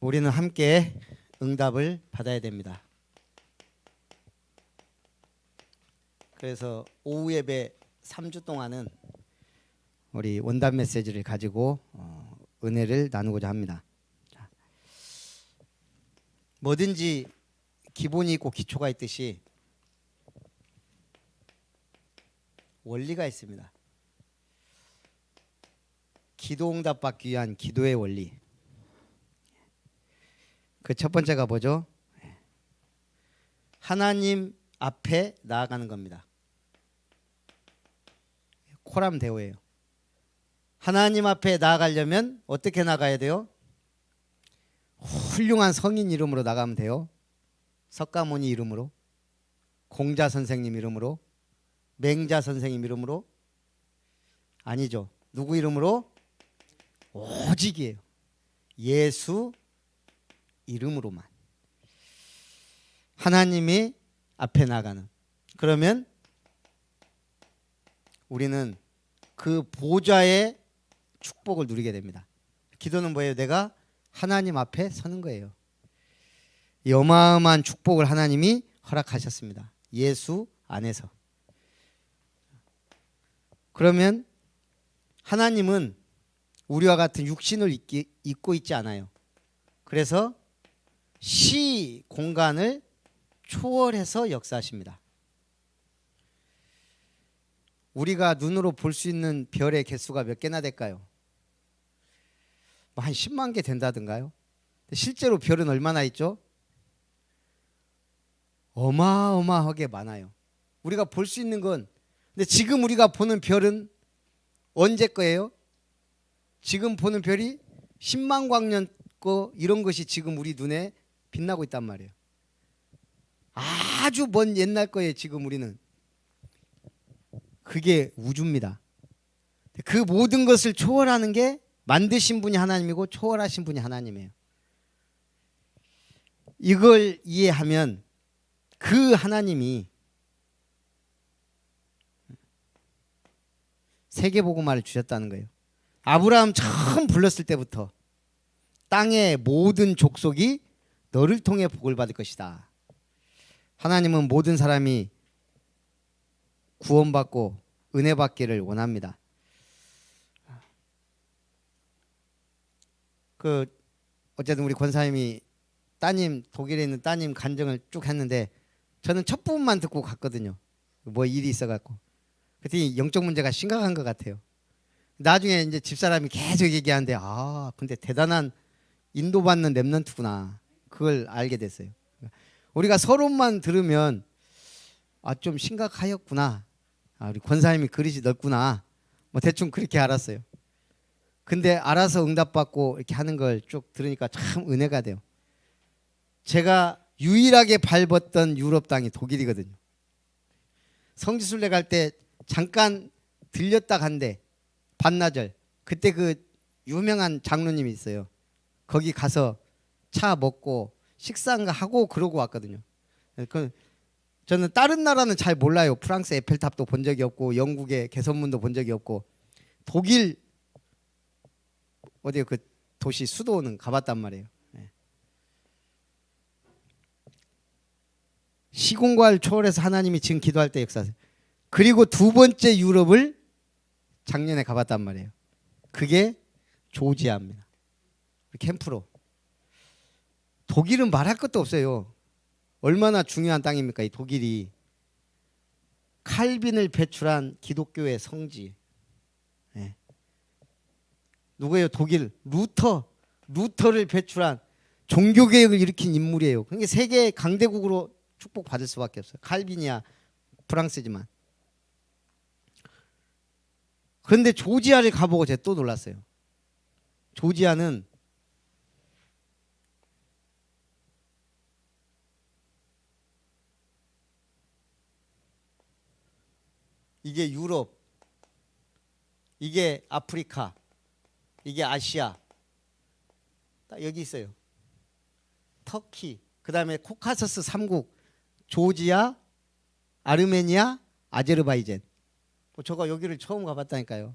우리는 함께 응답을 받아야 됩니다. 그래서 오후 예배 3주 동안은 우리 원단 메시지를 가지고 은혜를 나누고자 합니다. 뭐든지 기본이 있고 기초가 있듯이 원리가 있습니다. 기도 응답 받기 위한 기도의 원리. 그 첫 번째가 뭐죠? 하나님 앞에 나아가는 겁니다. 코람 대오예요. 하나님 앞에 나아가려면 어떻게 나가야 돼요? 훌륭한 성인 이름으로 나가면 돼요. 석가모니 이름으로, 공자 선생님 이름으로, 맹자 선생님 이름으로. 아니죠. 누구 이름으로? 오직이에요. 예수 이름으로만. 하나님이 앞에 나가는. 그러면 우리는 그 보좌의 축복을 누리게 됩니다. 기도는 뭐예요? 내가 하나님 앞에 서는 거예요. 이 어마어마한 축복을 하나님이 허락하셨습니다. 예수 안에서. 그러면 하나님은 우리와 같은 육신을 입고 있지 않아요. 그래서 시 공간을 초월해서 역사하십니다. 우리가 눈으로 볼 수 있는 별의 개수가 몇 개나 될까요? 한 10만 개 된다던가요? 실제로 별은 얼마나 있죠? 어마어마하게 많아요. 우리가 볼 수 있는 건, 근데 지금 우리가 보는 별은 언제 거예요? 지금 보는 별이 10만 광년 거 이런 것이 지금 우리 눈에 빛나고 있단 말이에요. 아주 먼 옛날 거예요. 지금 우리는. 그게 우주입니다. 그 모든 것을 초월하는 게 만드신 분이 하나님이고 초월하신 분이 하나님이에요. 이걸 이해하면 그 하나님이 세계복음화를 주셨다는 거예요. 아브라함 처음 불렀을 때부터 땅의 모든 족속이 너를 통해 복을 받을 것이다. 하나님은 모든 사람이 구원받고 은혜 받기를 원합니다. 어쨌든 우리 권사님이 따님, 독일에 있는 따님 간증을 쭉 했는데 저는 첫 부분만 듣고 갔거든요. 뭐 일이 있어갖고. 그랬더니 영적 문제가 심각한 것 같아요. 나중에 이제 집사람이 계속 얘기하는데 근데 대단한 인도받는 렘넌트구나. 그걸 알게 됐어요. 우리가 서론만 들으면 좀 심각하였구나. 우리 권사님이 그릇이 넓구나. 뭐 대충 그렇게 알았어요. 근데 알아서 응답받고 이렇게 하는 걸 쭉 들으니까 참 은혜가 돼요. 제가 유일하게 밟았던 유럽 땅이 독일이거든요. 성지순례 갈 때 잠깐 들렸다 간대. 반나절. 그때 그 유명한 장로님이 있어요. 거기 가서 차 먹고 식사인가 하고 그러고 왔거든요. 저는 다른 나라는 잘 몰라요. 프랑스 에펠탑도 본 적이 없고 영국의 개선문도 본 적이 없고 독일 어디 그 도시 수도는 가봤단 말이에요. 시공간을 초월해서 하나님이 지금 기도할 때 역사하세요. 그리고 두 번째 유럽을 작년에 가봤단 말이에요. 그게 조지아입니다. 캠프로. 독일은 말할 것도 없어요. 얼마나 중요한 땅입니까? 이 독일이. 칼빈을 배출한 기독교의 성지. 누구예요? 독일. 루터를 배출한 종교개혁을 일으킨 인물이에요. 그러니까 세계 강대국으로 축복받을 수밖에 없어요. 칼빈이야 프랑스지만. 그런데 조지아를 가보고 제가 또 놀랐어요. 조지아는 이게 유럽, 이게 아프리카, 이게 아시아. 딱 여기 있어요. 터키, 그 다음에 코카서스 3국, 조지아, 아르메니아, 아제르바이잔. 저거 여기를 처음 가봤다니까요.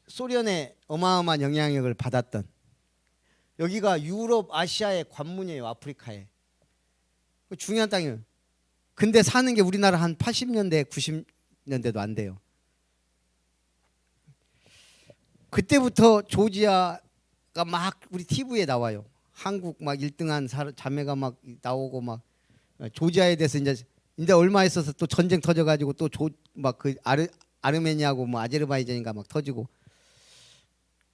소련의 어마어마한 영향력을 받았던. 여기가 유럽, 아시아의 관문이에요. 아프리카에. 중요한 땅이에요. 근데 사는 게 우리나라 한 80년대, 90년대도 안 돼요. 그때부터 조지아가 막 우리 TV에 나와요. 한국 막 1등한 자매가 막 나오고 막 조지아에 대해서 이제 얼마 있어서 또 전쟁 터져가지고 또 막 그 아르메니아고 뭐 아제르바이잔인가 막 터지고.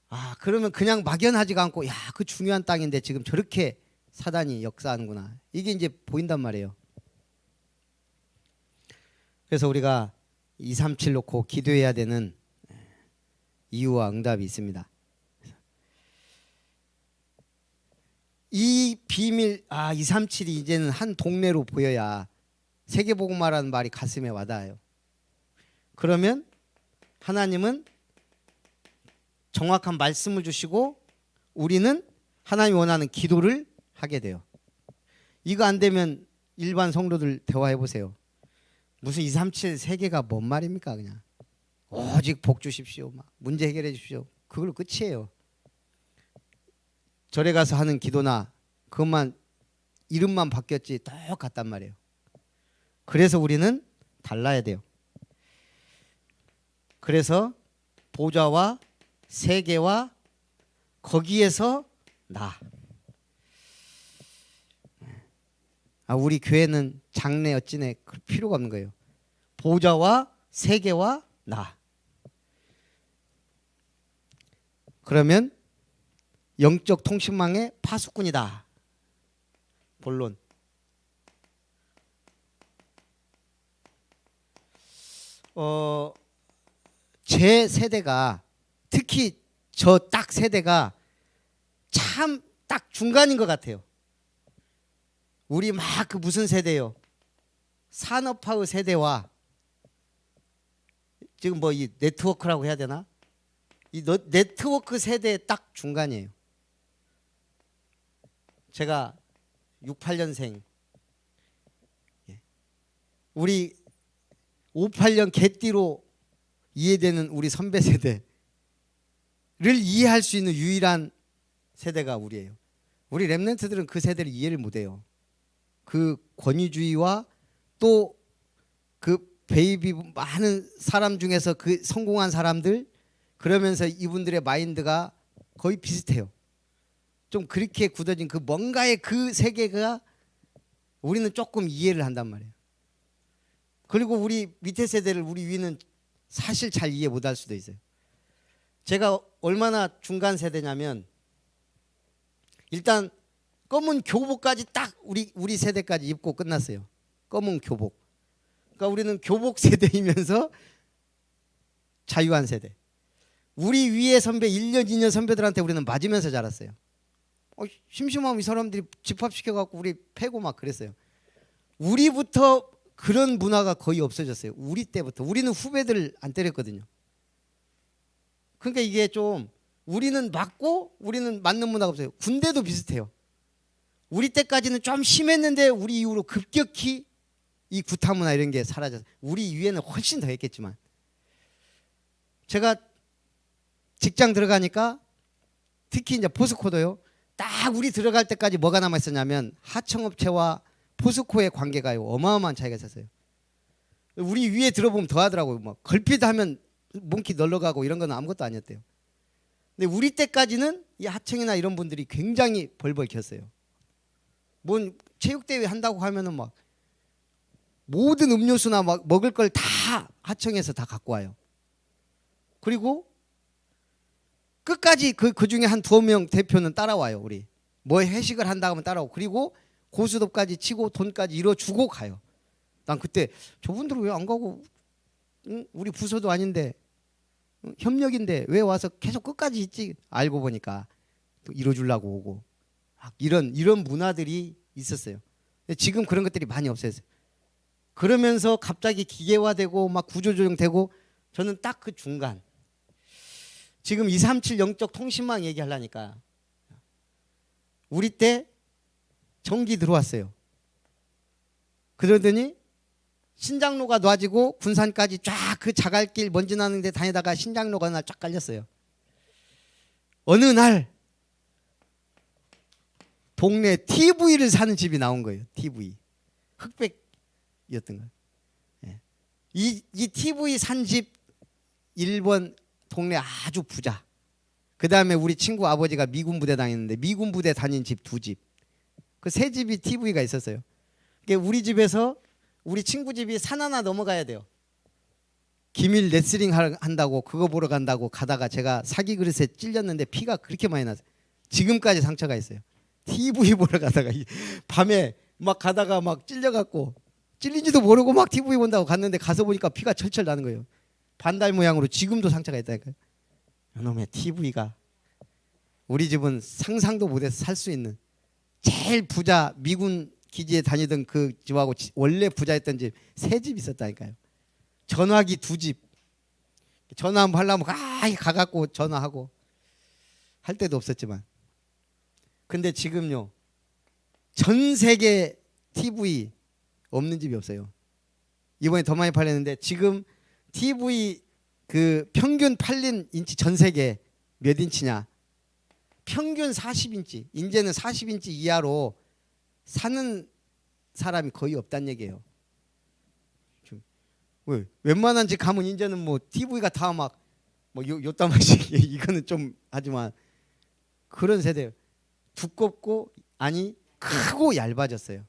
아 그러면 그냥 막연하지가 않고 야 그 중요한 땅인데 지금 저렇게 사단이 역사하는구나. 이게 이제 보인단 말이에요. 그래서 우리가 237 놓고 기도해야 되는 이유와 응답이 있습니다. 이 비밀 237이 이제는 한 동네로 보여야 세계복음화라는 말이 가슴에 와닿아요. 그러면 하나님은 정확한 말씀을 주시고 우리는 하나님이 원하는 기도를 하게 돼요. 이거 안 되면 일반 성도들 대화해 보세요. 무슨 237 세계가 뭔 말입니까? 그냥 오직 복 주십시오. 막 문제 해결해 주십시오. 그걸로 끝이에요. 절에 가서 하는 기도나 그것만 이름만 바뀌었지 똑같단 말이에요. 그래서 우리는 달라야 돼요. 그래서 보좌와 세계와 거기에서 나. 우리 교회는 장래 어찌네 그럴 필요가 없는 거예요. 보좌와 세계와 나. 그러면 영적 통신망의 파수꾼이다. 본론. 제 세대가 특히 저 딱 세대가 참 딱 중간인 것 같아요. 우리 막 그 무슨 세대요? 산업화의 세대와 지금 뭐 이 네트워크라고 해야 되나? 이 네트워크 세대의 딱 중간이에요. 제가 68년생, 우리 58년 개띠로 이해되는 우리 선배 세대를 이해할 수 있는 유일한 세대가 우리예요. 우리 렘넌트들은 그 세대를 이해를 못해요. 그 권위주의와 또 그 베이비 많은 사람 중에서 그 성공한 사람들 그러면서 이분들의 마인드가 거의 비슷해요. 좀 그렇게 굳어진 그 뭔가의 그 세계가 우리는 조금 이해를 한단 말이에요. 그리고 우리 밑에 세대를 우리 위는 사실 잘 이해 못할 수도 있어요. 제가 얼마나 중간 세대냐면 일단 검은 교복까지 딱 우리 세대까지 입고 끝났어요. 검은 교복. 그러니까 우리는 교복 세대이면서 자유한 세대. 우리 위에 선배 1년 2년 선배들한테 우리는 맞으면서 자랐어요. 심심하면 이 사람들이 집합시켜갖고 우리 패고 막 그랬어요. 우리부터 그런 문화가 거의 없어졌어요. 우리 때부터. 우리는 후배들 안 때렸거든요. 그러니까 이게 좀 우리는 맞고 우리는 맞는 문화가 없어요. 군대도 비슷해요. 우리 때까지는 좀 심했는데 우리 이후로 급격히 이 구타 문화 이런 게 사라져서 우리 위에는 훨씬 더 했겠지만 제가 직장 들어가니까 특히 이제 포스코도요. 딱 우리 들어갈 때까지 뭐가 남아 있었냐면 하청업체와 포스코의 관계가요. 어마어마한 차이가 있었어요. 우리 위에 들어보면 더 하더라고요. 막 걸핏 하면 몽키 널러가고 이런 건 아무것도 아니었대요. 근데 우리 때까지는 이 하청이나 이런 분들이 굉장히 벌벌 켰어요. 뭔 체육대회 한다고 하면은 막 모든 음료수나 막 먹을 걸 다 하청에서 다 갖고 와요. 그리고 끝까지 그 중에 한 2명 대표는 따라와요. 우리 뭐 회식을 한다 하면 따라오고 그리고 고스톱까지 치고 돈까지 이뤄주고 가요. 난 그때 저분들은 왜 안 가고 우리 부서도 아닌데 협력인데 왜 와서 계속 끝까지 있지? 알고 보니까 또 이뤄주려고 오고 이런 문화들이 있었어요. 근데 지금 그런 것들이 많이 없어졌어요. 그러면서 갑자기 기계화되고 막 구조조정되고 저는 딱 그 중간. 지금 237 영적 통신망 얘기하려니까 우리 때 전기 들어왔어요. 그러더니 신장로가 놔지고 군산까지 쫙 그 자갈길 먼지 나는 데 다니다가 신장로가 쫙 깔렸어요. 어느 날 동네 TV를 사는 집이 나온 거예요. TV. 흑백이었던 거예요. 예. 이 TV 산 집 1번 동네 아주 부자. 그 다음에 우리 친구 아버지가 미군 부대 다녔는데 미군 부대 다닌 집 2집. 그 3집이 TV가 있었어요. 그러니까 우리 집에서 우리 친구 집이 산 하나 넘어가야 돼요. 기밀 레슬링 한다고 그거 보러 간다고 가다가 제가 사기 그릇에 찔렸는데 피가 그렇게 많이 났어요. 지금까지 상처가 있어요. TV 보러 가다가 밤에 막 가다가 막 찔려갖고 찔린지도 모르고 막 TV 본다고 갔는데 가서 보니까 피가 철철 나는 거예요. 반달 모양으로 지금도 상처가 있다니까요. 이놈의 TV가 우리 집은 상상도 못해서 살 수 있는 제일 부자 미군 기지에 다니던 그 집하고 원래 부자였던 집 3집 있었다니까요. 전화기 2집. 전화 한번 하려면 가갖고 전화하고 할 데도 없었지만. 근데 지금요. 전 세계 TV 없는 집이 없어요. 이번에 더 많이 팔렸는데 지금 TV 그 평균 팔린 인치 전 세계 몇 인치냐? 평균 40인치. 이제는 40인치 이하로 사는 사람이 거의 없다는 얘기예요. 왜? 웬만한 집 가면 이제는 뭐 TV가 다 막 뭐 요따만씩 이거는 좀 하지만 그런 세대예요. 두껍고 아니 크고 얇아졌어요.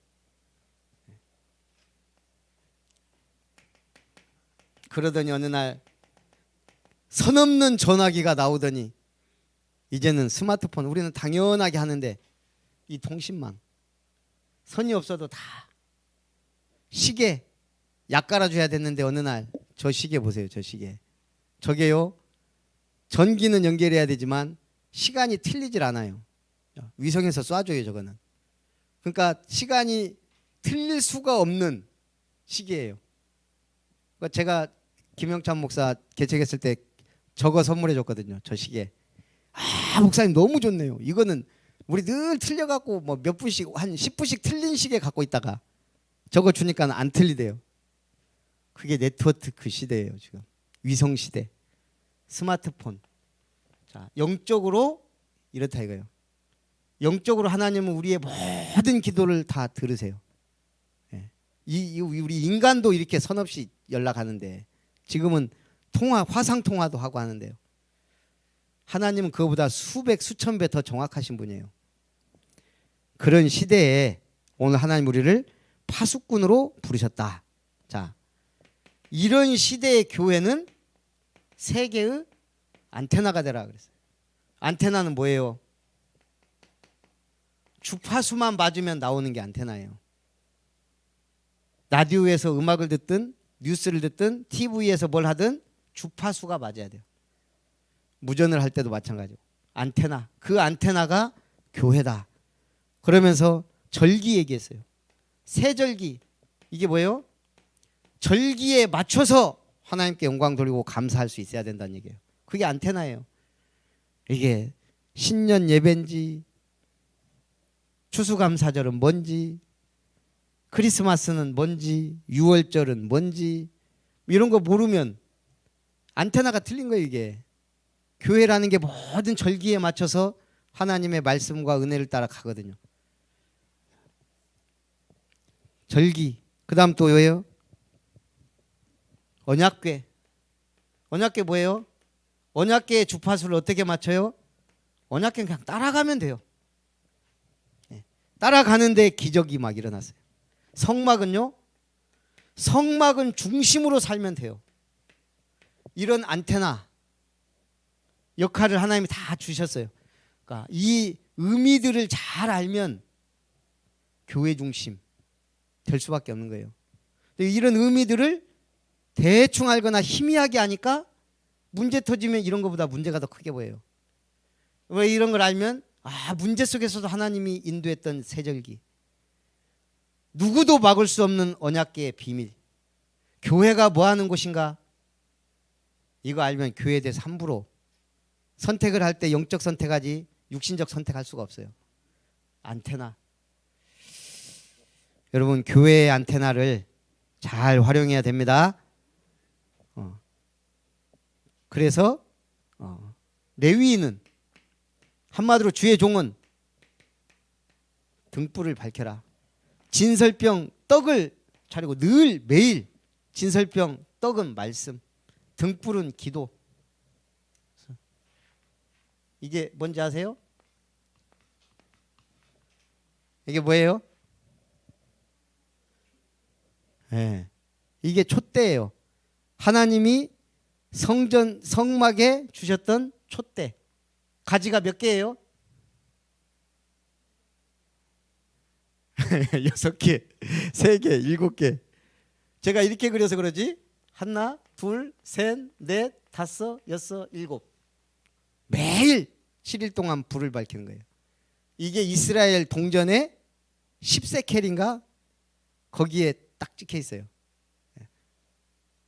그러더니 어느 날 선 없는 전화기가 나오더니 이제는 스마트폰 우리는 당연하게 하는데 이 통신망 선이 없어도 다 시계 약 깔아줘야 됐는데 어느 날 저 시계 보세요. 저 시계 저게요 전기는 연결해야 되지만 시간이 틀리질 않아요. 위성에서 쏴줘요. 저거는 그러니까 시간이 틀릴 수가 없는 시계예요. 그러니까 제가 김영찬 목사 개척했을 때 저거 선물해 줬거든요. 저 시계. 목사님 너무 좋네요. 이거는 우리 늘 틀려갖고 뭐 몇 분씩 한 10분씩 틀린 시계 갖고 있다가 저거 주니까 안 틀리대요. 그게 네트워크 시대예요. 지금 위성 시대, 스마트폰. 자, 영적으로 이렇다 이거예요. 영적으로 하나님은 우리의 모든 기도를 다 들으세요. 예. 우리 인간도 이렇게 선 없이 연락하는데 지금은 화상 통화도 하고 하는데요. 하나님은 그거보다 수백 수천 배 더 정확하신 분이에요. 그런 시대에 오늘 하나님 우리를 파수꾼으로 부르셨다. 자, 이런 시대의 교회는 세계의 안테나가 되라 그랬어요. 안테나는 뭐예요? 주파수만 맞으면 나오는 게 안테나예요. 라디오에서 음악을 듣든 뉴스를 듣든 TV에서 뭘 하든 주파수가 맞아야 돼요. 무전을 할 때도 마찬가지고 안테나, 그 안테나가 교회다. 그러면서 절기 얘기했어요. 세절기 이게 뭐예요? 절기에 맞춰서 하나님께 영광 돌리고 감사할 수 있어야 된다는 얘기예요. 그게 안테나예요. 이게 신년 예배인지 추수감사절은 뭔지 크리스마스는 뭔지 유월절은 뭔지 이런 거 모르면 안테나가 틀린 거예요. 이게 교회라는 게 모든 절기에 맞춰서 하나님의 말씀과 은혜를 따라 가거든요. 절기. 그 다음 또 뭐예요? 언약궤. 언약궤 뭐예요? 언약궤의 주파수를 어떻게 맞춰요? 언약궤는 그냥 따라가면 돼요. 따라가는데 기적이 막 일어났어요. 성막은요? 성막은 중심으로 살면 돼요. 이런 안테나 역할을 하나님이 다 주셨어요. 그러니까 이 의미들을 잘 알면 교회 중심 될 수밖에 없는 거예요. 이런 의미들을 대충 알거나 희미하게 아니까 문제 터지면 이런 것보다 문제가 더 크게 보여요. 왜 이런 걸 알면 문제 속에서도 하나님이 인도했던 세절기, 누구도 막을 수 없는 언약궤의 비밀, 교회가 뭐 하는 곳인가, 이거 알면 교회에 대해서 함부로 선택을 할 때 영적 선택하지 육신적 선택할 수가 없어요. 안테나. 여러분 교회의 안테나를 잘 활용해야 됩니다. 그래서 레위인은 한마디로 주의 종은 등불을 밝혀라. 진설병 떡을 차리고 늘 매일 진설병 떡은 말씀, 등불은 기도. 이게 뭔지 아세요? 이게 뭐예요? 네. 이게 촛대예요. 하나님이 성전 성막에 주셨던 촛대. 가지가 몇 개예요? 6개, 3개, 7개. 제가 이렇게 그려서 그러지. 하나, 둘, 셋, 넷, 다섯, 여섯, 일곱. 매일 7일 동안 불을 밝히는 거예요. 이게 이스라엘 동전의 10세켈인가 거기에 딱 찍혀 있어요.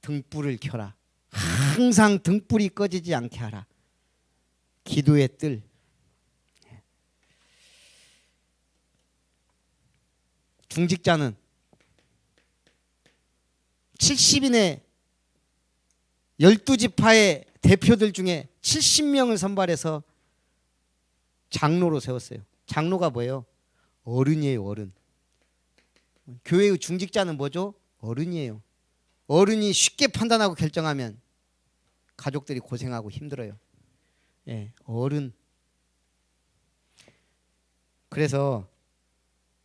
등불을 켜라. 항상 등불이 꺼지지 않게 하라. 기도의 뜰. 중직자는 70인의 12지파의 대표들 중에 70명을 선발해서 장로로 세웠어요. 장로가 뭐예요? 어른이에요. 어른. 교회의 중직자는 뭐죠? 어른이에요. 어른이 쉽게 판단하고 결정하면 가족들이 고생하고 힘들어요. 예, 어른. 그래서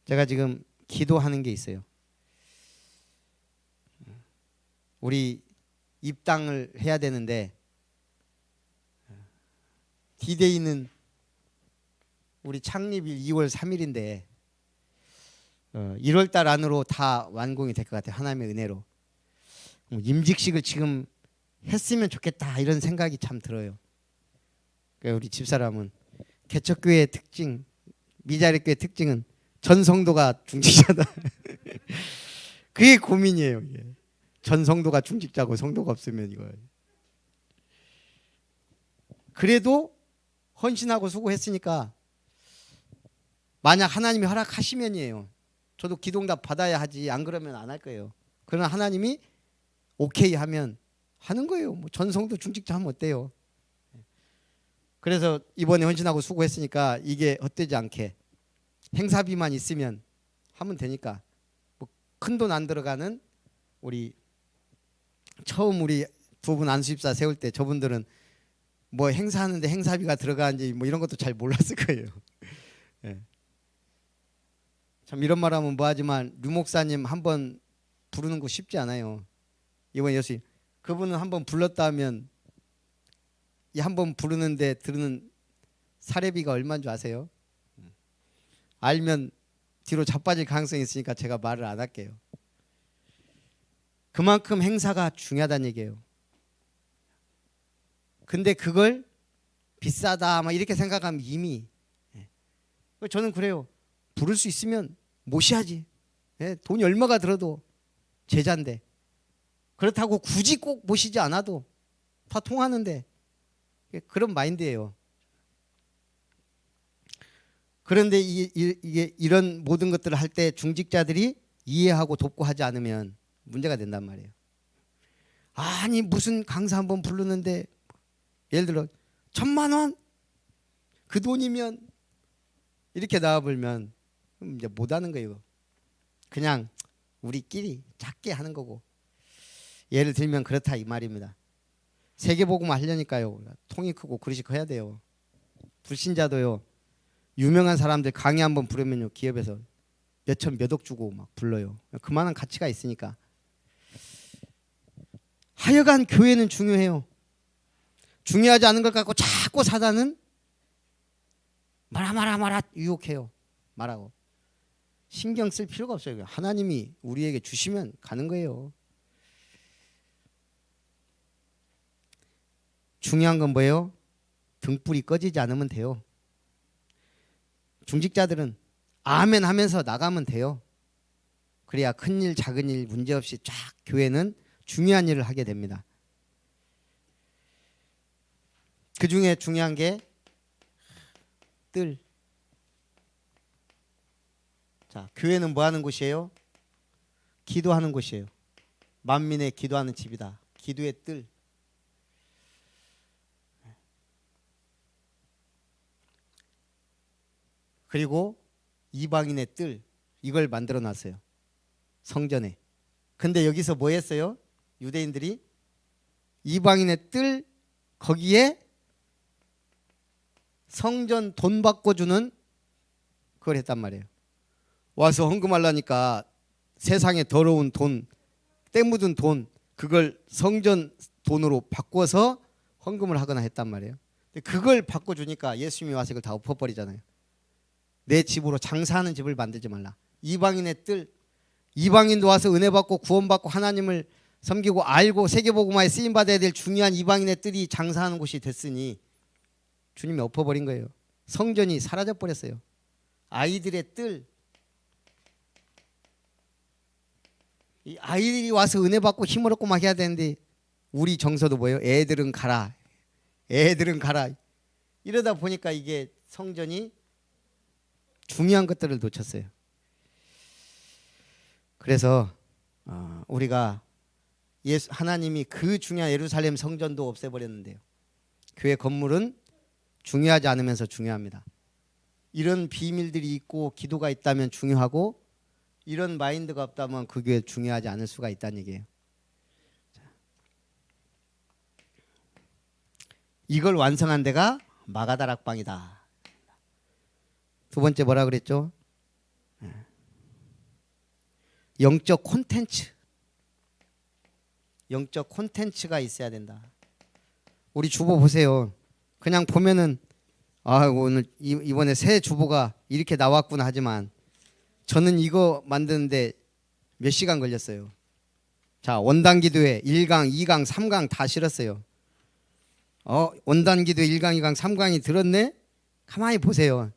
제가 지금 기도하는 게 있어요. 우리 입당을 해야 되는데 D-Day는 우리 창립일 2월 3일인데 1월 달 안으로 다 완공이 될 것 같아요. 하나님의 은혜로. 임직식을 지금 했으면 좋겠다 이런 생각이 참 들어요. 그러니까 우리 집사람은 개척교회의 특징, 미자립교회의 특징은 전 성도가 중직자다. 그게 고민이에요. 이게. 전 성도가 중직자고 성도가 없으면 이거. 그래도 헌신하고 수고했으니까 만약 하나님이 허락하시면이에요. 저도 기도응답 받아야 하지 안 그러면 안 할 거예요. 그러나 하나님이 오케이 하면 하는 거예요. 뭐 전성도 중직자 하면 어때요? 그래서 이번에 헌신하고 수고했으니까 이게 헛되지 않게 행사비만 있으면 하면 되니까 뭐 큰 돈 안 들어가는 우리 처음 우리 두 분 안수집사 세울 때 저분들은 뭐 행사하는데 행사비가 들어가는지 뭐 이런 것도 잘 몰랐을 거예요. 네. 참 이런 말하면 뭐하지만 류 목사님 한번 부르는 거 쉽지 않아요. 이번 예수 그분은 한번 불렀다 하면 이 한번 부르는데 들는 사례비가 얼마인 줄 아세요? 알면 뒤로 자빠질 가능성이 있으니까 제가 말을 안 할게요. 그만큼 행사가 중요하다는 얘기예요. 근데 그걸 비싸다 막 이렇게 생각하면 이미 저는 그래요. 부를 수 있으면 모셔야지. 돈이 얼마가 들어도 제자인데 그렇다고 굳이 꼭 모시지 않아도 다 통하는데 그런 마인드예요. 그런데 이게 이런 모든 것들을 할 때 중직자들이 이해하고 돕고 하지 않으면 문제가 된단 말이에요. 아니 무슨 강사 한번 부르는데 예를 들어 1,000만 원? 그 돈이면 이렇게 나와버리면 이제 못하는 거예요. 그냥 우리끼리 작게 하는 거고. 예를 들면 그렇다 이 말입니다. 세계복음 하려니까요. 통이 크고 그릇이 커야 돼요. 불신자도요. 유명한 사람들 강의 한번 부르면요. 기업에서 몇천 몇억 주고 막 불러요. 그만한 가치가 있으니까. 하여간 교회는 중요해요. 중요하지 않은 걸 갖고 자꾸 사단은 말아 유혹해요. 말하고. 신경 쓸 필요가 없어요. 하나님이 우리에게 주시면 가는 거예요. 중요한 건 뭐예요? 등불이 꺼지지 않으면 돼요. 중직자들은 아멘 하면서 나가면 돼요. 그래야 큰일 작은 일 문제없이 쫙 교회는 중요한 일을 하게 됩니다. 그 중에 중요한 게 뜰. 자, 교회는 뭐 하는 곳이에요? 기도하는 곳이에요. 만민의 기도하는 집이다. 기도의 뜰. 그리고 이방인의 뜰 이걸 만들어 놨어요. 성전에. 근데 여기서 뭐 했어요? 유대인들이 이방인의 뜰 거기에 성전 돈 받고 주는 그걸 했단 말이에요. 와서 헌금하려니까 세상에 더러운 돈, 때 묻은 돈 그걸 성전 돈으로 바꿔서 헌금을 하거나 했단 말이에요. 그걸 바꿔주니까 예수님이 와서 이걸 다 엎어버리잖아요. 내 집으로 장사하는 집을 만들지 말라. 이방인의 뜰, 이방인도 와서 은혜 받고 구원받고 하나님을 섬기고 알고 세계복음화에 쓰임받아야 될 중요한 이방인의 뜰이 장사하는 곳이 됐으니 주님이 엎어버린 거예요. 성전이 사라져 버렸어요. 아이들의 뜰, 이 아이들이 와서 은혜 받고 힘을 얻고 막 해야 되는데 우리 정서도 뭐예요? 애들은 가라, 애들은 가라. 이러다 보니까 이게 성전이 중요한 것들을 놓쳤어요. 그래서 우리가 하나님이 그 중요한 예루살렘 성전도 없애버렸는데요. 교회 건물은 중요하지 않으면서 중요합니다. 이런 비밀들이 있고 기도가 있다면 중요하고 이런 마인드가 없다면 그 교회 중요하지 않을 수가 있다는 얘기예요. 이걸 완성한 데가 마가다락방이다. 두 번째 뭐라 그랬죠? 영적 콘텐츠. 영적 콘텐츠가 있어야 된다. 우리 주보 보세요. 그냥 보면은 오늘 이번에 새 주보가 이렇게 나왔구나 하지만 저는 이거 만드는데 몇 시간 걸렸어요. 자, 원단기도회 1강, 2강, 3강 다 실었어요. 원단기도회 1강, 2강, 3강이 들었네? 가만히 보세요.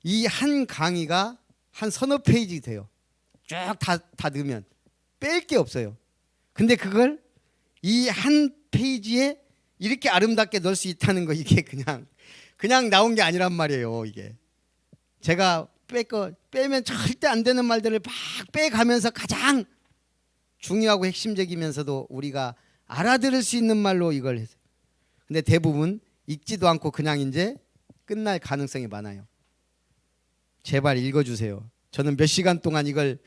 이 한 강의가 한 서너 페이지 돼요. 쭉 다 넣으면 뺄 게 없어요. 근데 그걸 이 한 페이지에 이렇게 아름답게 넣을 수 있다는 거 이게 그냥 나온 게 아니란 말이에요. 이게 제가 빼면 절대 안 되는 말들을 막 빼가면서 가장 중요하고 핵심적이면서도 우리가 알아들을 수 있는 말로 이걸 했어요. 근데 대부분 읽지도 않고 그냥 이제 끝날 가능성이 많아요. 제발 읽어주세요. 저는 몇 시간 동안 이걸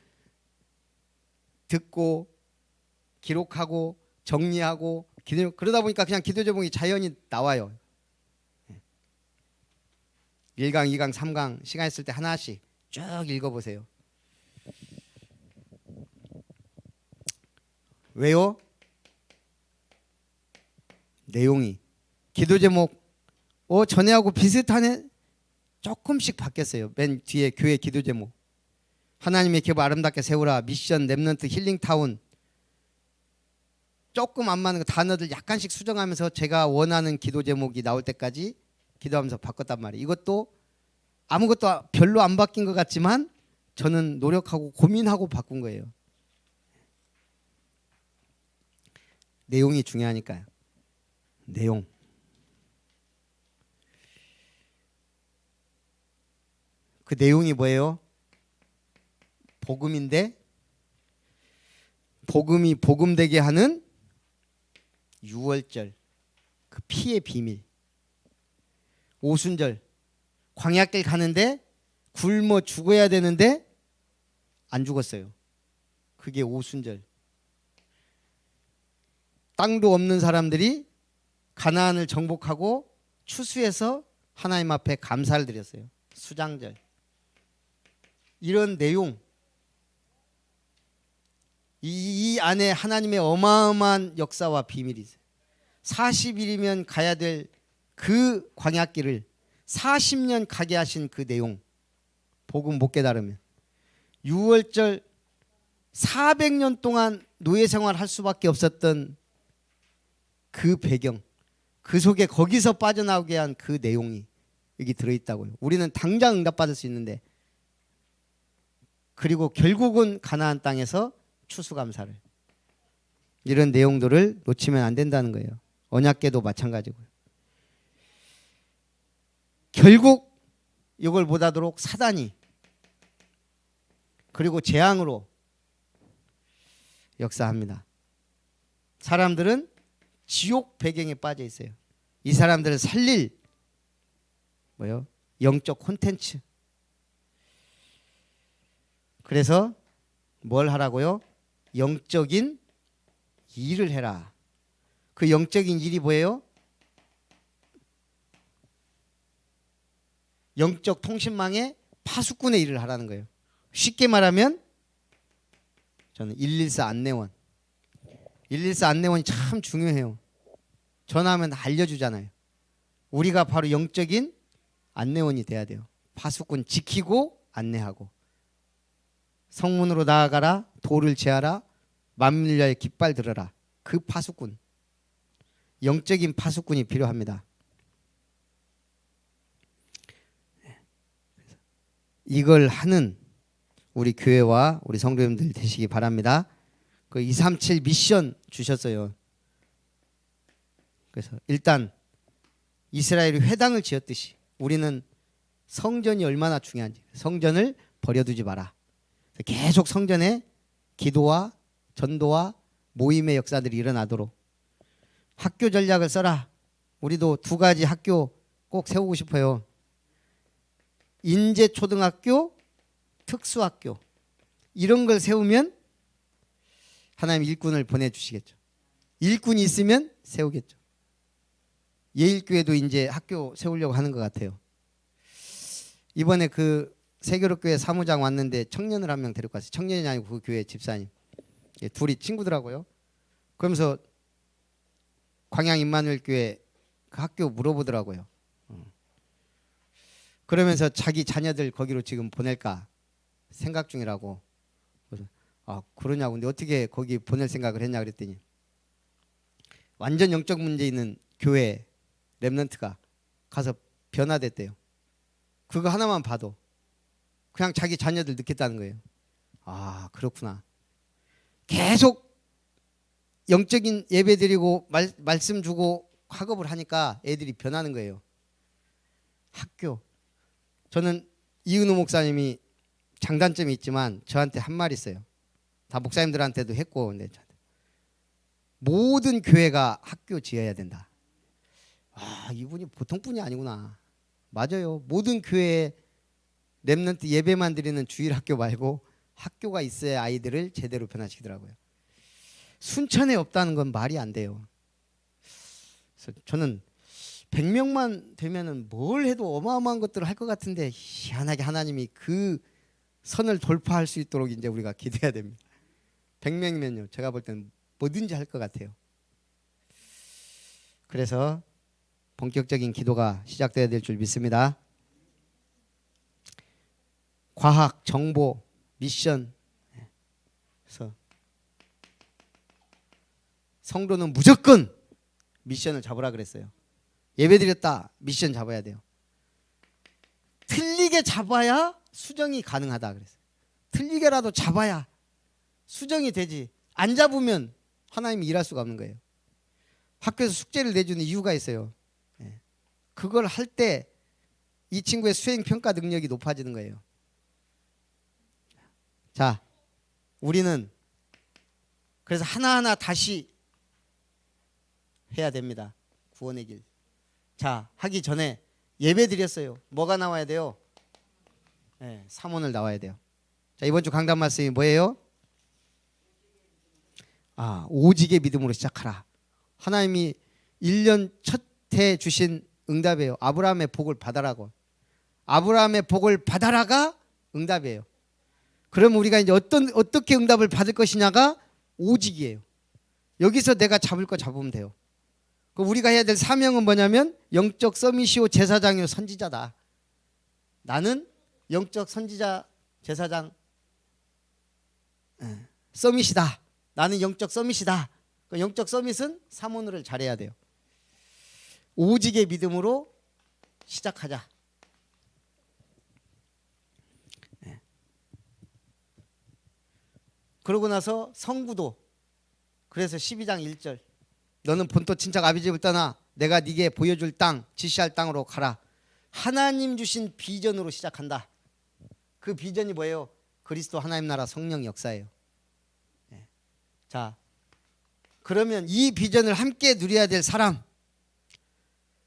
듣고 기록하고 정리하고 그러다 보니까 그냥 기도 제목이 자연히 나와요. 1강, 2강, 3강 시간 있을 때 하나씩 쭉 읽어보세요. 왜요? 내용이 기도 제목 전에하고 비슷하네? 조금씩 바뀌었어요. 맨 뒤에 교회 기도 제목 하나님의 기업 아름답게 세우라, 미션, 렘넌트, 힐링타운 조금 안 맞는 거 단어들 약간씩 수정하면서 제가 원하는 기도 제목이 나올 때까지 기도하면서 바꿨단 말이에요. 이것도 아무것도 별로 안 바뀐 것 같지만 저는 노력하고 고민하고 바꾼 거예요. 내용이 중요하니까요. 내용. 그 내용이 뭐예요? 복음인데 복음이 복음되게 하는 유월절, 그 피의 비밀. 오순절, 광야길 가는데 굶어 죽어야 되는데 안 죽었어요. 그게 오순절. 땅도 없는 사람들이 가나안을 정복하고 추수해서 하나님 앞에 감사를 드렸어요. 수장절. 이런 내용, 이 안에 하나님의 어마어마한 역사와 비밀이 있어요. 40일이면 가야 될 그 광야길을 40년 가게 하신 그 내용, 복음 못 깨달으면 6월절 400년 동안 노예 생활할 수밖에 없었던 그 배경, 그 속에 거기서 빠져나오게 한 그 내용이 여기 들어있다고요. 우리는 당장 응답받을 수 있는데, 그리고 결국은 가나안 땅에서 추수감사를, 이런 내용들을 놓치면 안 된다는 거예요. 언약궤도 마찬가지고요. 결국 이걸 못하도록 사단이 그리고 재앙으로 역사합니다. 사람들은 지옥 배경에 빠져 있어요. 이 사람들을 살릴 영적 콘텐츠. 그래서 뭘 하라고요? 영적인 일을 해라. 그 영적인 일이 뭐예요? 영적 통신망의 파수꾼의 일을 하라는 거예요. 쉽게 말하면 저는 114 안내원. 114 안내원이 참 중요해요. 전화하면 알려주잖아요. 우리가 바로 영적인 안내원이 돼야 돼요. 파수꾼 지키고 안내하고. 성문으로 나아가라. 돌을 제하라. 만밀려의 깃발 들어라. 그 파수꾼. 영적인 파수꾼이 필요합니다. 이걸 하는 우리 교회와 우리 성도님들 되시기 바랍니다. 그 237 미션 주셨어요. 그래서 일단 이스라엘이 회당을 지었듯이 우리는 성전이 얼마나 중요한지 성전을 버려두지 마라. 계속 성전에 기도와 전도와 모임의 역사들이 일어나도록 학교 전략을 써라. 우리도 두 가지 학교 꼭 세우고 싶어요. 인재초등학교, 특수학교 이런 걸 세우면 하나님 일꾼을 보내주시겠죠. 일꾼이 있으면 세우겠죠. 예일교회도 이제 학교 세우려고 하는 것 같아요. 이번에 그 세교로교회 사무장 왔는데 청년을 한 명 데리고 왔어요. 청년이 아니고 그 교회 집사님. 둘이 친구더라고요. 그러면서 광양 임마누엘교회 그 학교 물어보더라고요. 그러면서 자기 자녀들 거기로 지금 보낼까 생각 중이라고. 그래서 그러냐고. 근데 어떻게 거기 보낼 생각을 했냐 그랬더니 완전 영적 문제 있는 교회 렘넌트가 가서 변화됐대요. 그거 하나만 봐도 그냥 자기 자녀들 넣겠다는 거예요. 아, 그렇구나. 계속 영적인 예배 드리고 말씀 주고 학업을 하니까 애들이 변하는 거예요. 학교. 저는 이은우 목사님이 장단점이 있지만 저한테 한 말 있어요. 다 목사님들한테도 했고, 근데 모든 교회가 학교 지어야 된다. 이분이 보통 분이 아니구나. 맞아요. 모든 교회에 렘넌트 예배만 드리는 주일 학교 말고 학교가 있어야 아이들을 제대로 변화시키더라고요. 순천에 없다는 건 말이 안 돼요. 그래서 저는 100명만 되면은 뭘 해도 어마어마한 것들을 할 것 같은데 희한하게 하나님이 그 선을 돌파할 수 있도록 이제 우리가 기도해야 됩니다. 100명이면요. 제가 볼 때는 뭐든지 할 것 같아요. 그래서 본격적인 기도가 시작돼야 될 줄 믿습니다. 과학, 정보, 미션. 그래서 성도는 무조건 미션을 잡으라 그랬어요. 예배드렸다. 미션 잡아야 돼요. 틀리게 잡아야 수정이 가능하다 그랬어요. 틀리게라도 잡아야 수정이 되지. 안 잡으면 하나님이 일할 수가 없는 거예요. 학교에서 숙제를 내주는 이유가 있어요. 그걸 할 때 이 친구의 수행평가 능력이 높아지는 거예요. 자, 우리는 그래서 하나하나 다시 해야 됩니다. 구원의 길. 자, 하기 전에 예배 드렸어요. 뭐가 나와야 돼요? 삼원을 나와야 돼요. 자, 이번 주 강단 말씀이 뭐예요? 오직의 믿음으로 시작하라. 하나님이 1년 첫 해 주신 응답이에요. 아브라함의 복을 받아라고. 아브라함의 복을 받아라가 응답이에요. 그럼 우리가 이제 어떻게 응답을 받을 것이냐가 오직이에요. 여기서 내가 잡을 거 잡으면 돼요. 우리가 해야 될 사명은 뭐냐면 영적 서밋이요 제사장이요 선지자다. 나는 영적 선지자 제사장 서밋이다. 나는 영적 서밋이다. 영적 서밋은 사모노를 잘해야 돼요. 오직의 믿음으로 시작하자. 그러고 나서 성구도. 그래서 12장 1절 너는 본토 친척 아비집을 떠나 내가 네게 보여줄 땅 지시할 땅으로 가라. 하나님 주신 비전으로 시작한다. 그 비전이 뭐예요? 그리스도 하나님 나라 성령 역사예요. 자, 그러면 이 비전을 함께 누려야 될 사람.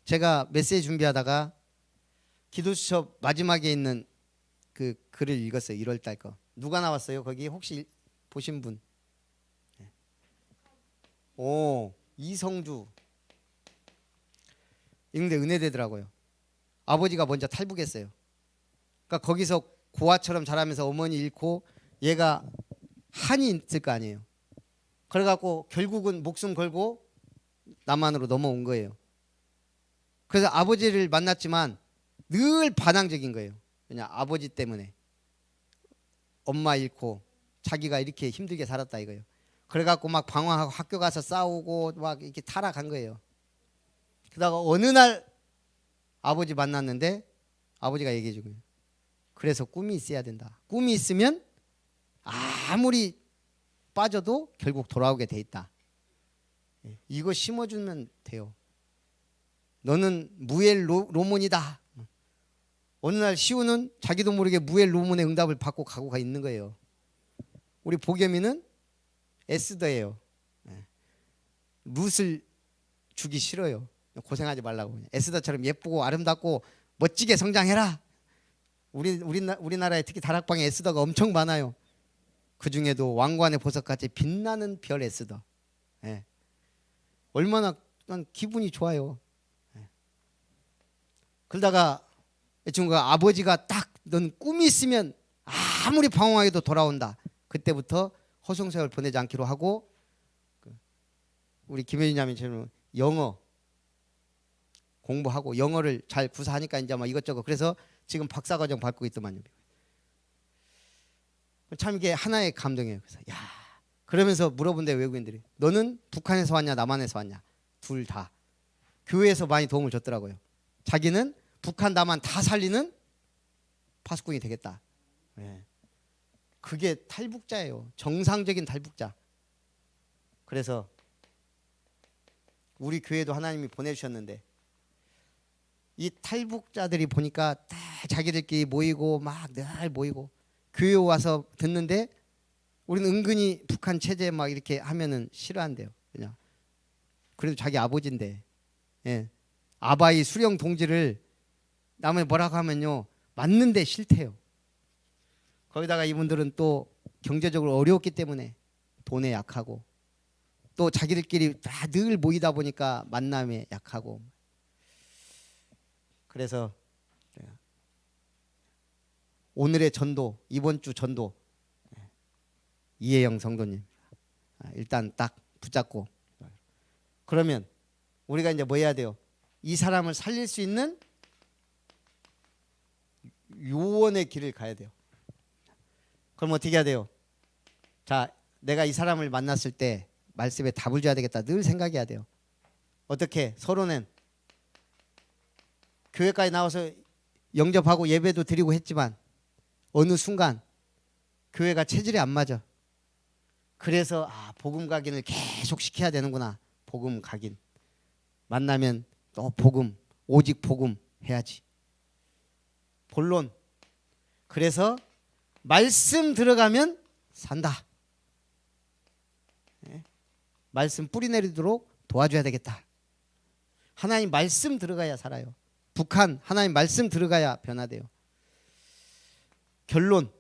제가 메시지 준비하다가 기도 수첩 마지막에 있는 그 글을 읽었어요. 1월 달 거. 누가 나왔어요? 거기 혹시 보신 분? 오, 이성주. 이런데 은혜되더라고요. 아버지가 먼저 탈북했어요. 그러니까 거기서 고아처럼 자라면서 어머니 잃고 얘가 한이 있을 거 아니에요. 그래갖고 결국은 목숨 걸고 남한으로 넘어온 거예요. 그래서 아버지를 만났지만 늘 반항적인 거예요. 그냥 아버지 때문에 엄마 잃고 자기가 이렇게 힘들게 살았다 이거예요. 그래갖고 막 방황하고 학교 가서 싸우고 막 이렇게 타락한 거예요. 그러다가 어느 날 아버지 만났는데 아버지가 얘기해 준 거예요. 그래서 꿈이 있어야 된다. 꿈이 있으면 아무리 빠져도 결국 돌아오게 돼 있다. 이거 심어주면 돼요. 너는 무엘 로몬이다. 어느 날 시우는 자기도 모르게 무엘 로몬의 응답을 받고 가고 가 있는 거예요. 우리 보겸이는 에스더예요. 룻을 주기 싫어요. 고생하지 말라고. 에스더처럼 예쁘고 아름답고 멋지게 성장해라. 우리나라에 특히 다락방에 에스더가 엄청 많아요. 그 중에도 왕관의 보석같이 빛나는 별 에스더. 예. 얼마나 난 기분이 좋아요. 예. 그러다가 이 친구가 아버지가 딱 넌 꿈이 있으면 아무리 방황해도 돌아온다. 그때부터 허송세월 보내지 않기로 하고 우리 김혜진 자매처럼 영어 공부하고 영어를 잘 구사하니까 이제 막 이것저것 그래서 지금 박사과정 받고 있더만요. 참 이게 하나의 감동이에요. 그래서 야 그러면서 물어본대 외국인들이 너는 북한에서 왔냐 남한에서 왔냐 둘 다 교회에서 많이 도움을 줬더라고요. 자기는 북한 남한 다 살리는 파수꾼이 되겠다. 네. 그게 탈북자예요. 정상적인 탈북자. 그래서 우리 교회도 하나님이 보내주셨는데 이 탈북자들이 보니까 다 자기들끼리 모이고 막 늘 모이고 교회 와서 듣는데 우리는 은근히 북한 체제 막 이렇게 하면은 싫어한대요. 그냥 그래도 자기 아버지인데 예. 아바이 수령 동지를 남의 뭐라고 하면요 맞는데 싫대요. 거기다가 이분들은 또 경제적으로 어려웠기 때문에 돈에 약하고 또 자기들끼리 다 늘 모이다 보니까 만남에 약하고 그래서 오늘의 전도 이번 주 전도 이혜영 성도님 일단 딱 붙잡고 그러면 우리가 이제 뭐 해야 돼요? 이 사람을 살릴 수 있는 요원의 길을 가야 돼요. 그럼 어떻게 해야 돼요? 자, 내가 이 사람을 만났을 때 말씀에 답을 줘야 되겠다. 늘 생각해야 돼요. 어떻게? 서로는 교회까지 나와서 영접하고 예배도 드리고 했지만 어느 순간 교회가 체질이 안 맞아. 그래서 복음 각인을 계속 시켜야 되는구나. 복음 각인. 만나면 또 복음, 오직 복음 해야지. 본론. 그래서 말씀 들어가면 산다. 네. 말씀 뿌리 내리도록 도와줘야 되겠다. 하나님 말씀 들어가야 살아요. 북한 하나님 말씀 들어가야 변화돼요. 결론.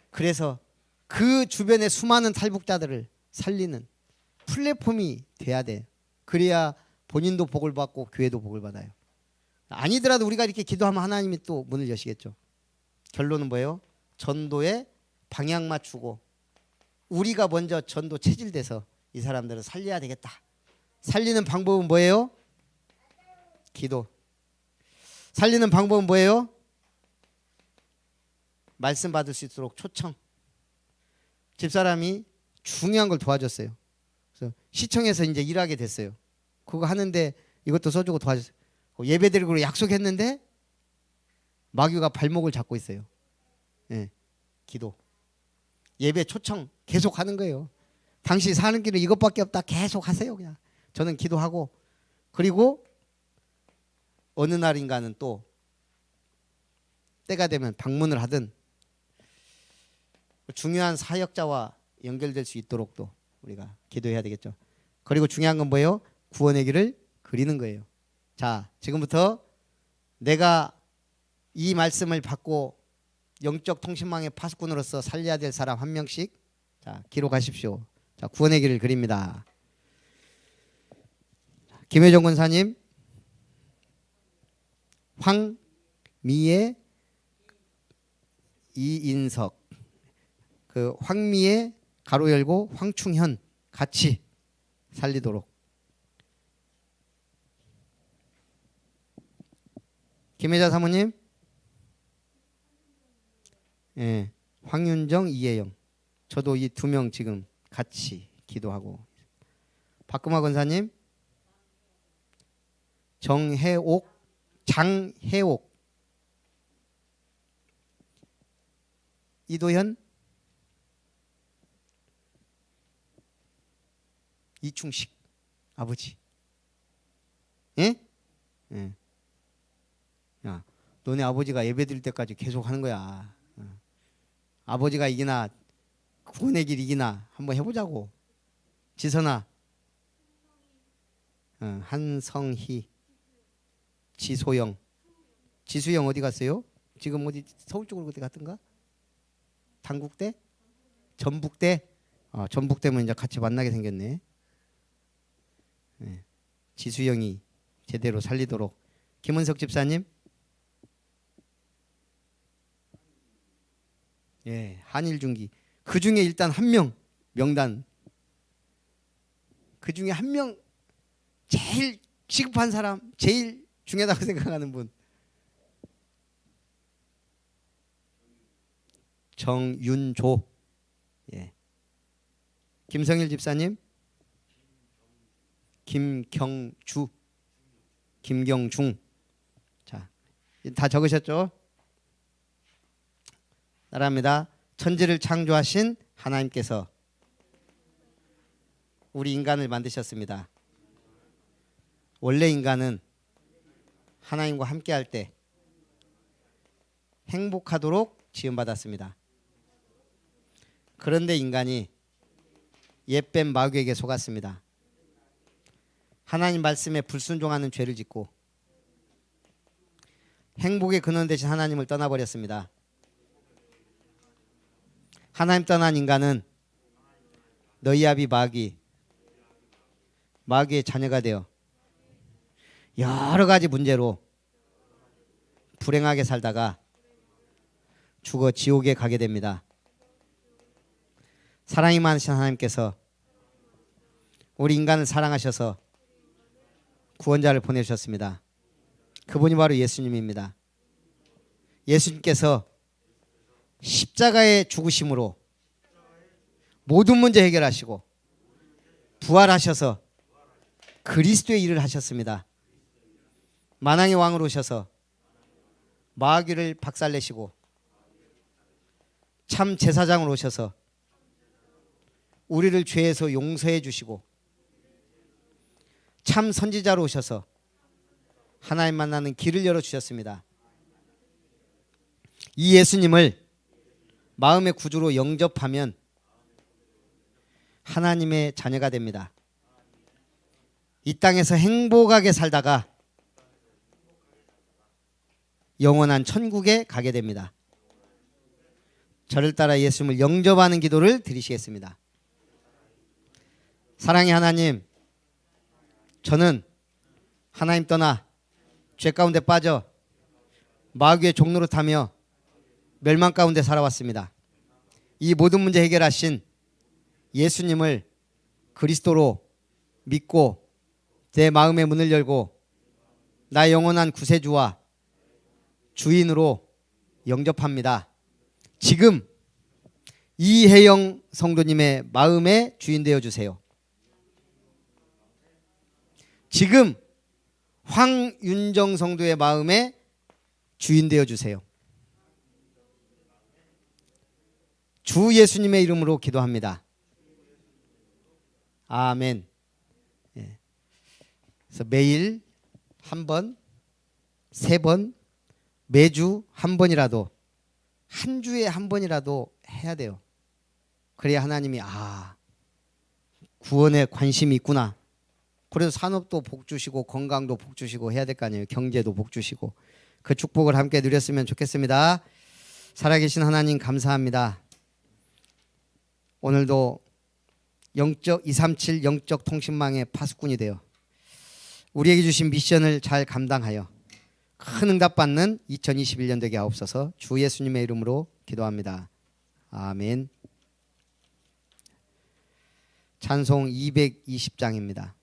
그래서 그 주변의 수많은 탈북자들을 살리는 플랫폼이 돼야 돼. 그래야 본인도 복을 받고 교회도 복을 받아요. 아니더라도 우리가 이렇게 기도하면 하나님이 또 문을 여시겠죠. 결론은 뭐예요? 전도에 방향 맞추고 우리가 먼저 전도 체질돼서 이 사람들을 살려야 되겠다. 살리는 방법은 뭐예요? 기도. 살리는 방법은 뭐예요? 말씀 받을 수 있도록 초청. 집사람이 중요한 걸 도와줬어요. 그래서 시청에서 이제 일하게 됐어요. 그거 하는데 이것도 써주고 도와줬어요. 예배드리고 약속했는데 마귀가 발목을 잡고 있어요. 예, 기도. 예배 초청 계속 하는 거예요. 당신 사는 길은 이것밖에 없다. 계속 하세요. 그냥 저는 기도하고 그리고 어느 날인가는 또 때가 되면 방문을 하든 중요한 사역자와 연결될 수 있도록 또 우리가 기도해야 되겠죠. 그리고 중요한 건 뭐예요? 구원의 길을 그리는 거예요. 자, 지금부터 내가 이 말씀을 받고 영적 통신망의 파수꾼으로서 살려야 될 사람 한 명씩 자, 기록하십시오. 자, 구원의 길을 그립니다. 김혜정 권사님, 황미애, 이인석, 그 황미애 가로 열고 황충현 같이 살리도록. 김혜자 사모님, 예, 황윤정, 이혜영, 저도 이 두 명 지금 같이 기도하고. 박금화 권사님, 정혜옥, 장혜옥, 이도현, 이충식 아버지. 예? 예. 야, 너네 아버지가 예배 드릴 때까지 계속 하는 거야. 아버지가 이기나 구원의 길 이기나 한번 해보자고. 지선아, 한성희, 지소영, 지수영 어디 갔어요? 지금 어디 서울 쪽으로 어디 갔던가? 당국대? 전북대? 전북대면 이제 같이 만나게 생겼네. 네. 지수영이 제대로 살리도록. 김은석 집사님, 예, 한일중기. 그 중에 일단 한 명 명단. 그 중에 한 명 제일 시급한 사람, 제일 중요하다고 생각하는 분. 정윤조. 예. 김성일 집사님, 김경주, 김경중. 자, 다 적으셨죠? 따라합니다. 천지를 창조하신 하나님께서 우리 인간을 만드셨습니다. 원래 인간은 하나님과 함께할 때 행복하도록 지음받았습니다. 그런데 인간이 옛뱀 마귀에게 속았습니다. 하나님 말씀에 불순종하는 죄를 짓고 행복의 근원 되신 하나님을 떠나버렸습니다. 하나님 떠난 인간은 너희 아비 마귀의 자녀가 되어 여러 가지 문제로 불행하게 살다가 죽어 지옥에 가게 됩니다. 사랑이 많으신 하나님께서 우리 인간을 사랑하셔서 구원자를 보내주셨습니다. 그분이 바로 예수님입니다. 예수님께서 십자가의 죽으심으로 모든 문제 해결하시고 부활하셔서 그리스도의 일을 하셨습니다. 만왕의 왕으로 오셔서 마귀를 박살내시고 참 제사장으로 오셔서 우리를 죄에서 용서해 주시고 참 선지자로 오셔서 하나님 만나는 길을 열어주셨습니다. 이 예수님을 마음의 구주로 영접하면 하나님의 자녀가 됩니다. 이 땅에서 행복하게 살다가 영원한 천국에 가게 됩니다. 저를 따라 예수님을 영접하는 기도를 드리시겠습니다. 사랑의 하나님, 저는 하나님 떠나 죄 가운데 빠져 마귀의 종로로 타며 멸망 가운데 살아왔습니다. 이 모든 문제 해결하신 예수님을 그리스도로 믿고 내 마음의 문을 열고 나의 영원한 구세주와 주인으로 영접합니다. 지금 이혜영 성도님의 마음의 주인 되어 주세요. 지금 황윤정 성도의 마음의 주인 되어 주세요. 주 예수님의 이름으로 기도합니다. 아멘. 예. 그래서 매일 한 번, 세 번, 매주 한 번이라도, 한 주에 한 번이라도 해야 돼요. 그래야 하나님이 구원에 관심이 있구나. 그래서 산업도 복 주시고 건강도 복 주시고 해야 될 거 아니에요. 경제도 복 주시고 그 축복을 함께 누렸으면 좋겠습니다. 살아계신 하나님 감사합니다. 오늘도 237 영적 통신망의 파수꾼이 되어 우리에게 주신 미션을 잘 감당하여 큰 응답받는 2021년 되게 하옵소서. 주 예수님의 이름으로 기도합니다. 아멘. 찬송 220장입니다.